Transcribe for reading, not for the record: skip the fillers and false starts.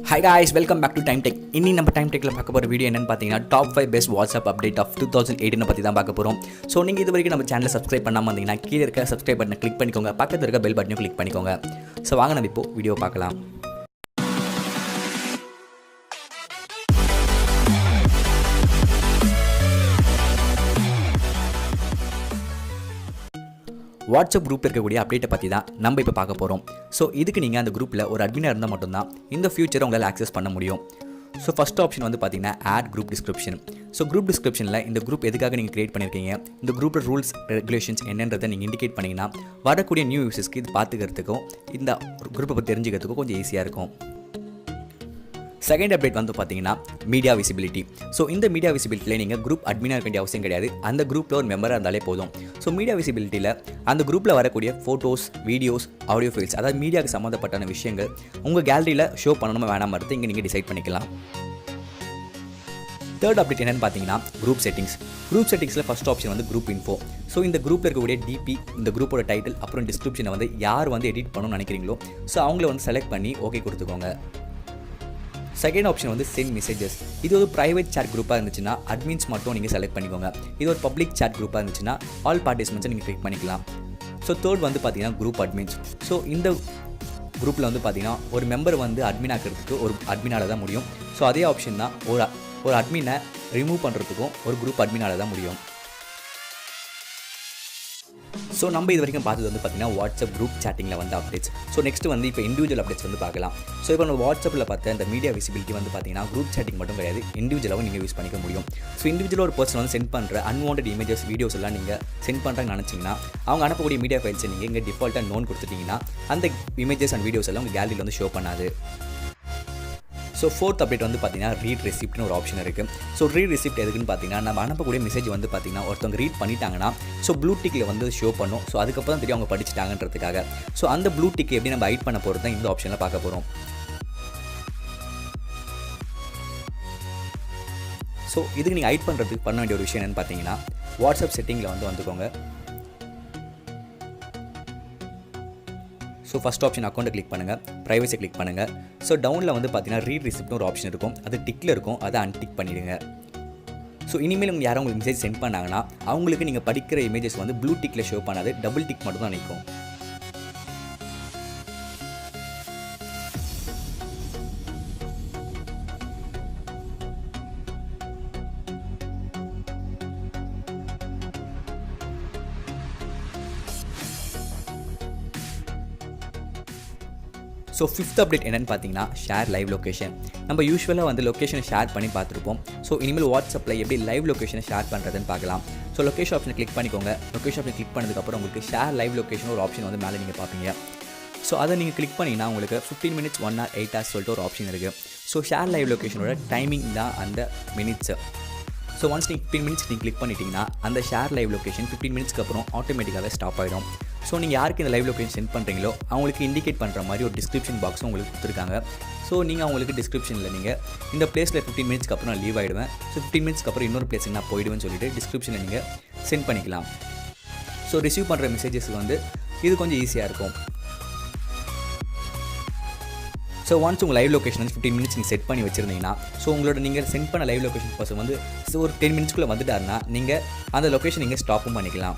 Hi guys, welcome back to Time Tech. இன்னி நம்ம time டெக்கில் பார்க்க போகிற வீடியோ என்னென்னு பார்த்தீங்கன்னா top 5 best WhatsApp update of 2018 பற்றி தான் பார்க்க போகிறோம். ஸோ நீங்கள் இது வரைக்கும் நம்ம சேனலை சப்ஸ்கிரைப் பண்ணாமல் இருந்தீங்கன்னா கீழே இருக்க சப்ஸ்கிரைப் பட்டனை கிளிக் பண்ணிக்கோங்க, பக்கத்தில் இருக்க பெல் பட்டனையும் கிளிக் பண்ணிக்கோங்க. ஸோ வாங்க நம்ம இப்போ வீடியோ பார்க்கலாம். வாட்ஸ்அப் குரூப்பில் இருக்கக்கூடிய அப்டேட்டை பற்றி தான் நம்ம இப்போ பார்க்க போகிறோம். ஸோ இதுக்கு நீங்கள் அந்த குரூப்பில் ஒரு அட்மினாக இருந்தால் மட்டும்தான் இந்த ஃபியூச்சரை உங்களால் ஆக்சஸ் பண்ண முடியும். ஸோ ஃபஸ்ட் ஆப்ஷன் வந்து பார்த்தீங்கன்னா add group description. So group டிஸ்கிரிப்ஷனில் இந்த குரூப் எதுக்காக நீங்கள் கிரியேட் பண்ணியிருக்கீங்க, இந்த குரூப்பில் ரூல்ஸ் ரெகுலேஷன்ஸ் என்னன்றதை நீங்கள் இண்டிகேட் பண்ணிங்கன்னா வரக்கூடிய நியூ யூசர்ஸ்க்கு இது பார்த்துக்கிறதுக்கும் இந்த குரூப்பை பற்றி தெரிஞ்சுக்கிறதுக்கும் கொஞ்சம் ஈஸியாக இருக்கும். செகண்ட் அப்டேட் வந்து பார்த்தீங்கன்னா மீடியா விசிபிலிட்டி. ஸோ இந்த மீடியா விசிபிலிட்டியில் நீங்கள் குரூப் அட்மினாக இருக்க வேண்டிய அவசியம் கிடையாது, அந்த குரூப்பில் ஒரு மெம்பராக இருந்தாலே போதும். ஸோ மீடியா விசிபிலிட்டியில் அந்த குரூப்பில் வரக்கூடிய ஃபோட்டோஸ், வீடியோஸ், ஆடியோ ஃபைல்ஸ், அதாவது மீடியாவுக்கு சம்மந்தப்பட்ட விஷயங்கள் உங்கள் கேலரியில் ஷோ பண்ணணுமா வேணாமா எடுத்து இங்கே நீங்கள் டிசைட் பண்ணிக்கலாம். தேர்ட் அப்டேட் என்னென்னு பார்த்தீங்கன்னா குரூப் செட்டிங்ஸ். குரூப் செட்டிங்ஸில் ஃபஸ்ட் ஆப்ஷன் வந்து குரூப் இன்ஃபோ. ஸோ இந்த குரூப்பில் இருக்கக்கூடிய டிபி, இந்த குரூப்போட டைட்டில், அப்புறம் டிஸ்கிரிப்ஷனை வந்து யார் வந்து எடிட் பண்ணணும்னு நினைக்கிறீங்களோ ஸோ அவங்கள வந்து செலக்ட் பண்ணி ஓகே கொடுத்துக்கோங்க. செகண்ட் ஆப்ஷன் வந்து சென்ட் மெசேஜஸ். இது ஒரு ப்ரைவேட் சேட் குரூப்பாக இருந்துச்சுன்னா அட்மின்ஸ் மட்டும் நீங்கள் செலக்ட் பண்ணிக்கோங்க. இது ஒரு பப்ளிக் சேட் குரூப்பாக இருந்துச்சுன்னா ஆல் பார்ட்டிசிபெண்ட்ஸை நீங்கள் கிளிக் பண்ணிக்கலாம். ஸோ தேர்ட் வந்து பார்த்தீங்கன்னா குரூப் அட்மின்ஸ். ஸோ இந்த குரூப்பில் வந்து பார்த்தீங்கன்னா ஒரு மெம்பர் வந்து அட்மின் ஆக்கிறதுக்கு ஒரு அட்மினால் தான் முடியும். ஸோ அதே ஆப்ஷன் தான் ஒரு அட்மினை ரிமூவ் பண்ணுறதுக்கும் ஒரு குரூப் அட்மினால் தான் முடியும். ஸோ நம்ம இது வரைக்கும் பார்த்தது வந்து பார்த்தீங்கன்னா வாட்ஸ்அப் குரூப் சேட்டிங்கில் வந்து அப்டேட்ஸ். ஸோ நெக்ஸ்ட் வந்து இப்போ இண்டிவிஜுவல் அப்டேட்ஸ் வந்து பார்க்கலாம். ஸோ இப்போ நம்ம வாட்ஸ்அப்பில் பார்த்த இந்த மீடியா விசிபிலிட்டி வந்து பார்த்தீங்கன்னா குரூப் சேட்டிங் மட்டும் கிடையாது, இண்டிவிஜுவலாகவும் நீங்கள் யூஸ் பண்ணிக்க முடியும். ஸோ இண்டிவிஜுவலாக ஒரு பர்சன் வந்து சென்ட் பண்ணுற அன்வான்ட் இமேஜஸ், வீடியோஸ் எல்லாம் நீங்கள் சென்ட் பண்ணுறாங்கன்னு நினச்சிங்கன்னா அவங்க அனுப்பக்கூடிய மீடியா ஃபைல்ஸை நீங்கள் இங்கே டிஃபால்ட்டாக நோன் கொடுத்துட்டிங்கன்னா அந்த இமேஜஸ் அண்ட் வீடியோஸ் எல்லாம் உங்கள் கேலரியில் வந்து ஷோ பண்ணாது. ஸோ ஃபோர்த் அப்டேட் வந்து பார்த்தீங்கன்னா ரீட் ரெசிப்ட்னு ஒரு ஆப்ஷன் இருக்குது. ஸோ ரீட் ரெசிப்ட் எதுக்குன்னு பார்த்தீங்கன்னா நம்ம அனுப்பக்கூடிய மெசேஜ் வந்து பார்த்தீங்கன்னா ஒருத்தவங்க ரீட் பண்ணிட்டாங்கன்னா ஸோ ப்ளூ டிக்கில் வந்து ஷோ பண்ணும். ஸோ அதுக்கப்புறம் தெரியும் அவங்க படிச்சிட்டாங்கன்றதுக்காக. ஸோ அந்த ப்ளூ டிக் எப்படி நம்ம ஹைட் பண்ண போகிறது தான் இந்த ஆப்ஷனில் பார்க்க போகிறோம். ஸோ இதுக்கு நீங்கள் ஹைட் பண்ணுறதுக்கு பண்ண வேண்டிய ஒரு விஷயம் என்னென்னு பார்த்தீங்கன்னா வாட்ஸ்அப் செட்டிங்கில் வந்து வந்துக்கோங்க. ஸோ ஃபஸ்ட் ஆப்ஷன் அக்கௌண்ட்டை கிளிக் பண்ணுங்கள், ப்ரைவசி கிளிக் பண்ணுங்கள். ஸோ டவுனில் வந்து பார்த்தீங்கன்னா ரீட் ரிசிப்ட்னு ஒரு ஆப்ஷன் இருக்கும், அது டிக்கில் இருக்கும், அதை அன்டிக் பண்ணிவிடுங்க. ஸோ இனிமேல் உங்கள் யாரும் உங்களுக்கு மெசேஜ் சென்ட் பண்ணாங்கன்னா அவங்களுக்கு நீங்கள் படிக்கிற இமேஜஸ் வந்து ப்ளூ டிக்கில் ஷோ பண்ணாது, டபுள் டிக் மட்டும் தான் நிற்கும். ஸோ ஃபிஃப்த் அப்டேட் என்னென்னு பார்த்தீங்கன்னா ஷேர் லைவ் லொக்கேஷன். நம்ம யூஸ்வலாக வந்து லொக்கேஷனை ஷேர் பண்ணி பார்த்துருப்போம். ஸோ இனிமேல் வாட்ஸ்அப்பில் எப்படி லைவ் லொக்கேஷனை ஷேர் பண்ணுறதுன்னு பார்க்கலாம். ஸோ லொக்கேஷன் ஆப்ஷனை கிளிக் பண்ணிக்கோங்க. லொக்கேஷன் ஆப்ஷன் கிளிக் பண்ணதுக்கப்புறம் உங்களுக்கு ஷேர் லைவ் லொக்கேஷன் ஒரு ஆப்ஷன் வந்து மேலே நீங்கள் பார்ப்பீங்க. ஸோ அதை நீங்கள் கிளிக் பண்ணிங்கன்னா உங்களுக்கு 15 minutes, 1 hour, 8 hours சொல்லிட்டு ஒரு ஆப்ஷன் இருக்குது. ஸோ ஷேர் லைவ் லொக்கேஷனோட டைமிங் தான் அந்த மினிட்ஸு. ஸோ ஒன்ஸ் நீங்கள் 15 minutes நீங்கள் கிளிக் பண்ணிட்டீங்கன்னா அந்த ஷேர் லைவ் லொக்கேஷன் 15 minutesக்கு அப்புறம் ஆட்டோமேட்டிக்காகவே ஸ்டாப் ஆகிடும். ஸோ நீங்கள் யாருக்கு இந்த லைவ் லொக்கேஷன் சென்ட் பண்ணுறீங்களோ அவங்களுக்கு இண்டிகேட் பண்ணுற மாதிரி ஒரு டிஸ்கிரிப்ஷன் பாக்ஸும் உங்களுக்கு கொடுத்துருக்காங்க. ஸோ நீங்கள் அவங்களுக்கு டிஸ்கிரிப்ஷனில் நீங்கள் இந்த பிளேஸில் 15 minutesக்கு அப்புறம் நான் லீவ் ஆகிடுவேன், ஸோ 15 minutesக்கு அப்புறம் இன்னொரு பிளேஸுக்கு நான் போயிடுவேன்னு சொல்லிட்டு டிஸ்கிரிப்ஷனில் நீங்கள் சென்ட் பண்ணிக்கலாம். ஸோ ரிசீவ் பண்ணுற மெசேஜஸ்க்கு வந்து இது கொஞ்சம் ஈஸியாக இருக்கும். ஸோ ஒன்ஸ் உங்கள் லைவ் லொக்கேஷன் வந்து 15 minutes நீங்கள் செட் பண்ணி வச்சுருந்தீங்கன்னா ஸோ உங்களோட நீங்கள் சென்ட் பண்ண லைவ் லொக்கேஷன் பர்சன் வந்து ஒரு 10 minutesக்குள்ளே வந்துட்டாருன்னா நீங்கள் அந்த லொக்கேஷன் நீங்கள் ஸ்டாப்பும் பண்ணிக்கலாம்.